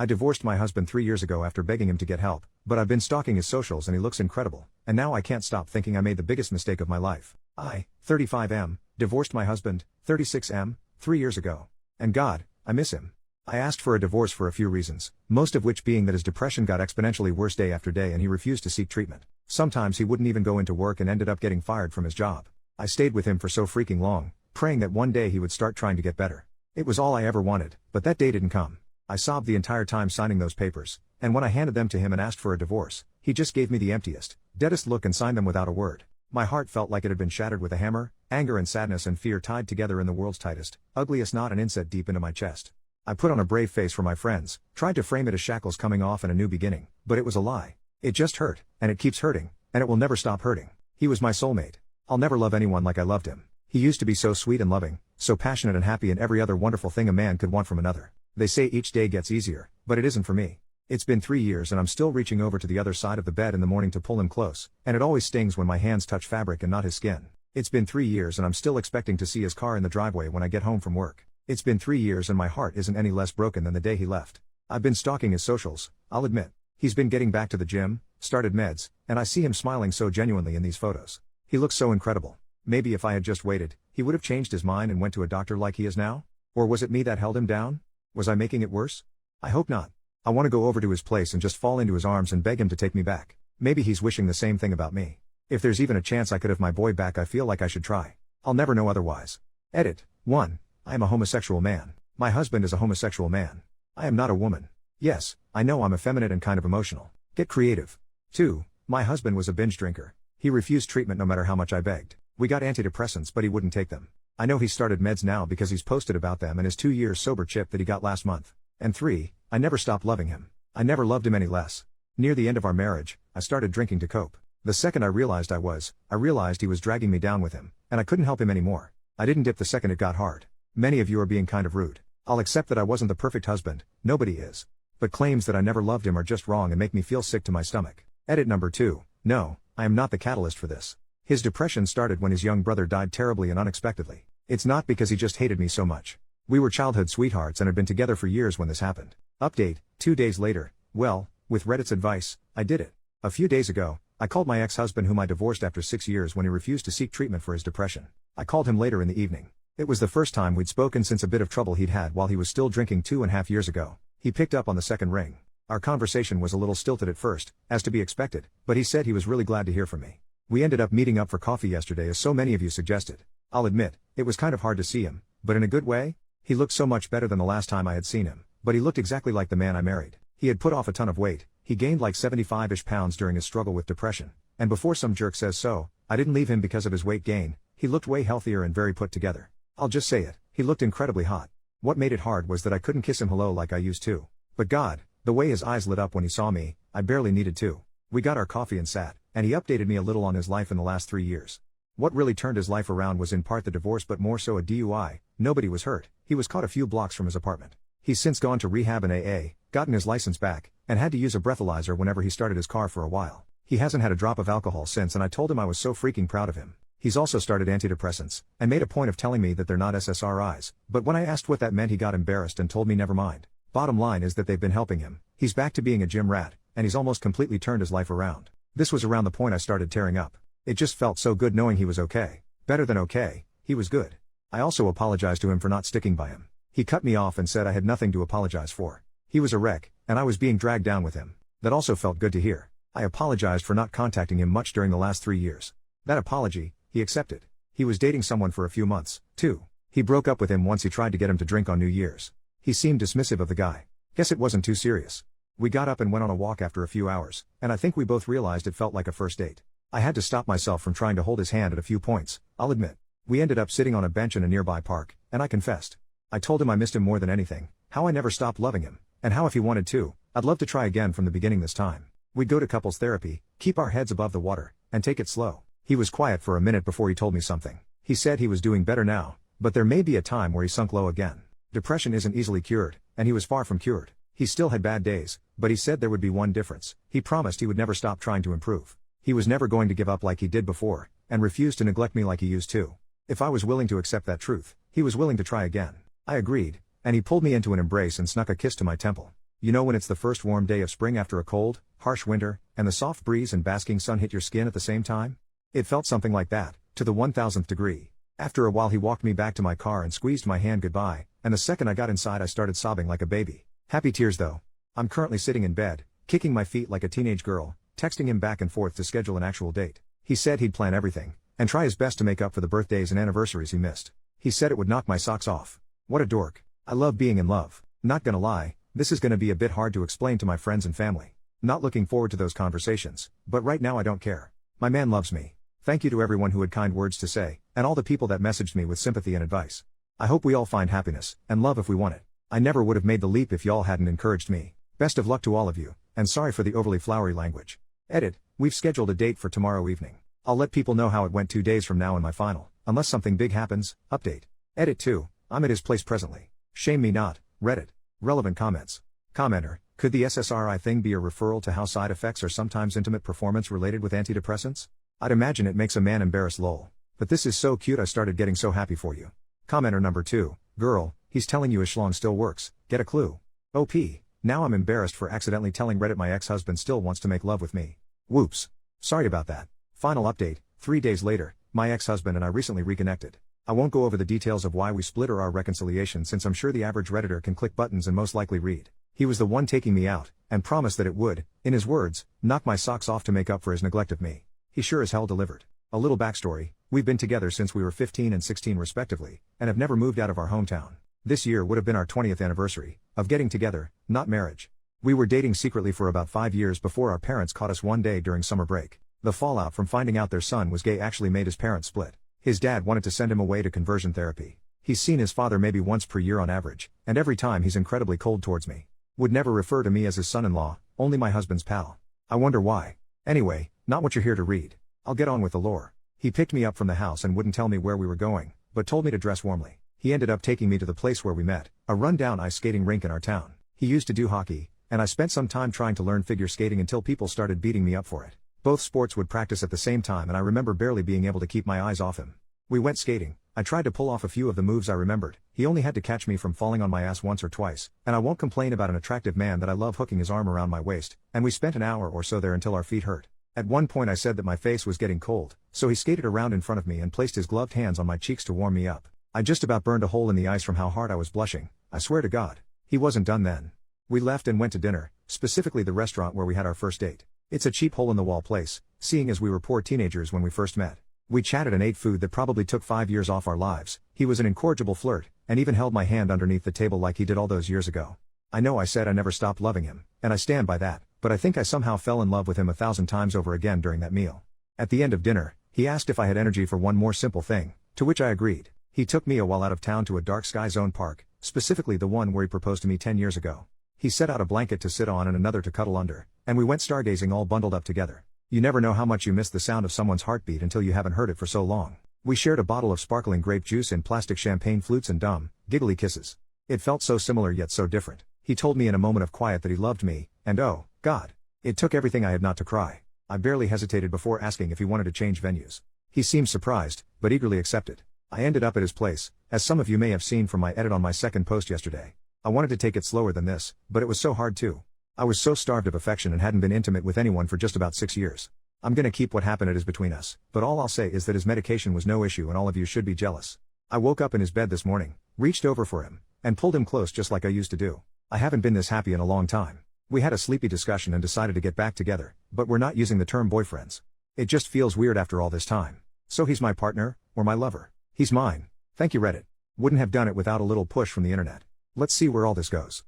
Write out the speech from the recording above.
I divorced my husband 3 years ago after begging him to get help, but I've been stalking his socials and he looks incredible, and now I can't stop thinking I made the biggest mistake of my life. I, 35M, divorced my husband, 36M, 3 years ago. And God, I miss him. I asked for a divorce for a few reasons, most of which being that his depression got exponentially worse day after day and he refused to seek treatment. Sometimes he wouldn't even go into work and ended up getting fired from his job. I stayed with him for so freaking long, praying that one day he would start trying to get better. It was all I ever wanted, but that day didn't come. I sobbed the entire time signing those papers, and when I handed them to him and asked for a divorce, he just gave me the emptiest, deadest look and signed them without a word. My heart felt like it had been shattered with a hammer, anger and sadness and fear tied together in the world's tightest, ugliest knot and inset deep into my chest. I put on a brave face for my friends, tried to frame it as shackles coming off and a new beginning, but it was a lie. It just hurt, and it keeps hurting, and it will never stop hurting. He was my soulmate. I'll never love anyone like I loved him. He used to be so sweet and loving, so passionate and happy and every other wonderful thing a man could want from another. They say each day gets easier, but it isn't for me. It's been 3 years and I'm still reaching over to the other side of the bed in the morning to pull him close, and it always stings when my hands touch fabric and not his skin. It's been 3 years and I'm still expecting to see his car in the driveway when I get home from work. It's been 3 years and my heart isn't any less broken than the day he left. I've been stalking his socials, I'll admit. He's been getting back to the gym, started meds, and I see him smiling so genuinely in these photos. He looks so incredible. Maybe if I had just waited, he would have changed his mind and went to a doctor like he is now? Or was it me that held him down? Was I making it worse? I hope not. I want to go over to his place and just fall into his arms and beg him to take me back. Maybe he's wishing the same thing about me. If there's even a chance I could have my boy back, I feel like I should try. I'll never know otherwise. Edit. 1. I am a homosexual man. My husband is a homosexual man. I am not a woman. Yes, I know I'm effeminate and kind of emotional. Get creative. 2. My husband was a binge drinker. He refused treatment no matter how much I begged. We got antidepressants but he wouldn't take them. I know he's started meds now because he's posted about them and his 2 years sober chip that he got last month. And 3, I never stopped loving him. I never loved him any less. Near the end of our marriage, I started drinking to cope. The second I realized he was dragging me down with him, and I couldn't help him anymore. I didn't dip the second it got hard. Many of you are being kind of rude. I'll accept that I wasn't the perfect husband, nobody is. But claims that I never loved him are just wrong and make me feel sick to my stomach. Edit number 2, no, I am not the catalyst for this. His depression started when his young brother died terribly and unexpectedly. It's not because he just hated me so much. We were childhood sweethearts and had been together for years when this happened. Update, 2 days later, well, with Reddit's advice, I did it. A few days ago, I called my ex-husband whom I divorced after 6 years when he refused to seek treatment for his depression. I called him later in the evening. It was the first time we'd spoken since a bit of trouble he'd had while he was still drinking 2.5 years ago. He picked up on the second ring. Our conversation was a little stilted at first, as to be expected, but he said he was really glad to hear from me. We ended up meeting up for coffee yesterday as so many of you suggested. I'll admit, it was kind of hard to see him, but in a good way. He looked so much better than the last time I had seen him, but he looked exactly like the man I married. He had put off a ton of weight, he gained like 75-ish pounds during his struggle with depression, and before some jerk says so, I didn't leave him because of his weight gain, he looked way healthier and very put together. I'll just say it, he looked incredibly hot. What made it hard was that I couldn't kiss him hello like I used to. But God, the way his eyes lit up when he saw me, I barely needed to. We got our coffee and sat, and he updated me a little on his life in the last 3 years. What really turned his life around was in part the divorce but more so a DUI, nobody was hurt, he was caught a few blocks from his apartment. He's since gone to rehab and AA, gotten his license back, and had to use a breathalyzer whenever he started his car for a while. He hasn't had a drop of alcohol since and I told him I was so freaking proud of him. He's also started antidepressants, and made a point of telling me that they're not SSRIs, but when I asked what that meant he got embarrassed and told me never mind. Bottom line is that they've been helping him, he's back to being a gym rat, and he's almost completely turned his life around. This was around the point I started tearing up. It just felt so good knowing he was okay. Better than okay, he was good. I also apologized to him for not sticking by him. He cut me off and said I had nothing to apologize for. He was a wreck, and I was being dragged down with him. That also felt good to hear. I apologized for not contacting him much during the last 3 years. That apology, he accepted. He was dating someone for a few months, too. He broke up with him once he tried to get him to drink on New Year's. He seemed dismissive of the guy. Guess it wasn't too serious. We got up and went on a walk after a few hours, and I think we both realized it felt like a first date. I had to stop myself from trying to hold his hand at a few points, I'll admit. We ended up sitting on a bench in a nearby park, and I confessed. I told him I missed him more than anything, how I never stopped loving him, and how if he wanted to, I'd love to try again from the beginning this time. We'd go to couples therapy, keep our heads above the water, and take it slow. He was quiet for a minute before he told me something. He said he was doing better now, but there may be a time where he sunk low again. Depression isn't easily cured, and he was far from cured. He still had bad days, but he said there would be one difference. He promised he would never stop trying to improve. He was never going to give up like he did before, and refused to neglect me like he used to. If I was willing to accept that truth, he was willing to try again. I agreed, and he pulled me into an embrace and snuck a kiss to my temple. You know when it's the first warm day of spring after a cold, harsh winter, and the soft breeze and basking sun hit your skin at the same time? It felt something like that, to the 1000th degree. After a while he walked me back to my car and squeezed my hand goodbye, and the second I got inside I started sobbing like a baby. Happy tears though. I'm currently sitting in bed, kicking my feet like a teenage girl, texting him back and forth to schedule an actual date. He said he'd plan everything, and try his best to make up for the birthdays and anniversaries he missed. He said it would knock my socks off. What a dork. I love being in love. Not gonna lie, this is gonna be a bit hard to explain to my friends and family. Not looking forward to those conversations, but right now I don't care. My man loves me. Thank you to everyone who had kind words to say, and all the people that messaged me with sympathy and advice. I hope we all find happiness, and love if we want it. I never would have made the leap if y'all hadn't encouraged me. Best of luck to all of you, and sorry for the overly flowery language. Edit, we've scheduled a date for tomorrow evening. I'll let people know how it went 2 days from now in my final, unless something big happens, update. Edit 2, I'm at his place presently. Shame me not, Reddit. Relevant comments. Commenter, could the SSRI thing be a referral to how side effects are sometimes intimate performance related with antidepressants? I'd imagine it makes a man embarrassed lol. But this is so cute I started getting so happy for you. Commenter number 2, girl, he's telling you his schlong still works, get a clue. OP, now I'm embarrassed for accidentally telling Reddit my ex-husband still wants to make love with me. Whoops. Sorry about that. Final update, 3 days later, my ex-husband and I recently reconnected. I won't go over the details of why we split or our reconciliation since I'm sure the average Redditor can click buttons and most likely read. He was the one taking me out, and promised that it would, in his words, knock my socks off to make up for his neglect of me. He sure as hell delivered. A little backstory, we've been together since we were 15 and 16 respectively, and have never moved out of our hometown. This year would have been our 20th anniversary, of getting together, not marriage. We were dating secretly for about 5 years before our parents caught us one day during summer break. The fallout from finding out their son was gay actually made his parents split. His dad wanted to send him away to conversion therapy. He's seen his father maybe once per year on average, and every time he's incredibly cold towards me. Would never refer to me as his son-in-law, only my husband's pal. I wonder why. Anyway, not what you're here to read. I'll get on with the lore. He picked me up from the house and wouldn't tell me where we were going, but told me to dress warmly. He ended up taking me to the place where we met, a run-down ice skating rink in our town. He used to do hockey, and I spent some time trying to learn figure skating until people started beating me up for it. Both sports would practice at the same time and I remember barely being able to keep my eyes off him. We went skating. I tried to pull off a few of the moves I remembered. He only had to catch me from falling on my ass once or twice, and I won't complain about an attractive man that I love hooking his arm around my waist, and we spent an hour or so there until our feet hurt. At one point I said that my face was getting cold, so he skated around in front of me and placed his gloved hands on my cheeks to warm me up. I just about burned a hole in the ice from how hard I was blushing, I swear to God. He wasn't done then. We left and went to dinner, specifically the restaurant where we had our first date. It's a cheap hole-in-the-wall place, seeing as we were poor teenagers when we first met. We chatted and ate food that probably took 5 years off our lives. He was an incorrigible flirt, and even held my hand underneath the table like he did all those years ago. I know I said I never stopped loving him, and I stand by that, but I think I somehow fell in love with him 1,000 times over again during that meal. At the end of dinner, he asked if I had energy for one more simple thing, to which I agreed. He took me a while out of town to a dark sky zone park, specifically the one where he proposed to me 10 years ago. He set out a blanket to sit on and another to cuddle under, and we went stargazing all bundled up together. You never know how much you miss the sound of someone's heartbeat until you haven't heard it for so long. We shared a bottle of sparkling grape juice in plastic champagne flutes and dumb, giggly kisses. It felt so similar yet so different. He told me in a moment of quiet that he loved me, and oh, God. It took everything I had not to cry. I barely hesitated before asking if he wanted to change venues. He seemed surprised, but eagerly accepted. I ended up at his place, as some of you may have seen from my edit on my second post yesterday. I wanted to take it slower than this, but it was so hard too. I was so starved of affection and hadn't been intimate with anyone for just about 6 years. I'm gonna keep what happened is between us, but all I'll say is that his medication was no issue and all of you should be jealous. I woke up in his bed this morning, reached over for him, and pulled him close just like I used to do. I haven't been this happy in a long time. We had a sleepy discussion and decided to get back together, but we're not using the term boyfriends. It just feels weird after all this time. So he's my partner, or my lover. He's mine. Thank you Reddit. Wouldn't have done it without a little push from the internet. Let's see where all this goes.